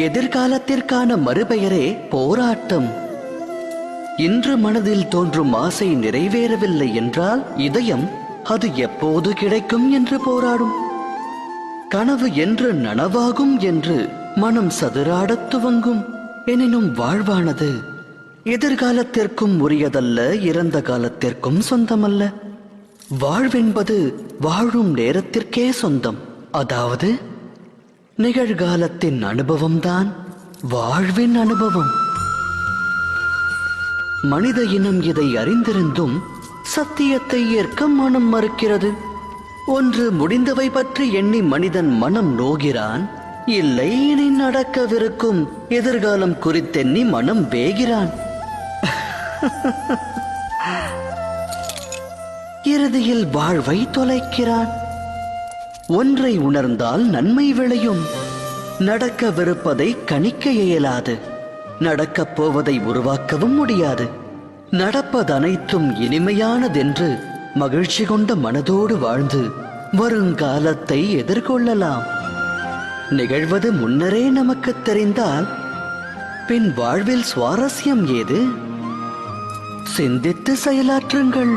எதிர்காலத்திற்கான மறுபெயரே போராட்டம். இன்று மனதில் தோன்றும் ஆசை நிறைவேறவில்லை என்றால் இதயம் அது எப்போது கிடைக்கும் என்று போராடும். கனவு என்று நனவாகும் என்று மனம் சதுராடத் துவங்கும். எனினும் வாழ்வானது எதிர்காலத்திற்கும் உரியதல்ல, இறந்த காலத்திற்கும் சொந்தமல்ல. வாழ்வென்பது வாழும் நேரத்திற்கே சொந்தம். அதாவது நிகழ்காலத்தின் அனுபவம்தான் வாழ்வின் அனுபவம். மனித இனம் இதை அறிந்திருந்தும் சத்தியத்தை ஏற்க மனம் மறுக்கிறது. ஒன்று முடிந்தவை பற்றி எண்ணி மனிதன் மனம் நோகிறான், இல்லை இனி நடக்கவிருக்கும் எதிர்காலம் குறித்தெண்ணி மனம் வேகிறான். இறுதியில் வாழ்வை தொலைக்கிறான். ஒன்றை உணர்ந்தால் நன்மை விளையும். நடக்கவிருப்பதை கணிக்க இயலாது, நடக்கப் போவதை உருவாக்கவும் முடியாது. நடப்பதனைத்தும் இனிமையானதென்று மகிழ்ச்சி கொண்ட மனதோடு வாழ்ந்து வருங்காலத்தை எதிர்கொள்ளலாம். நிகழ்வது முன்னரே நமக்கு தெரிந்தால் பின் வாழ்வில் சுவாரஸ்யம் ஏது? சிந்தித்து செயலாற்றுங்கள்.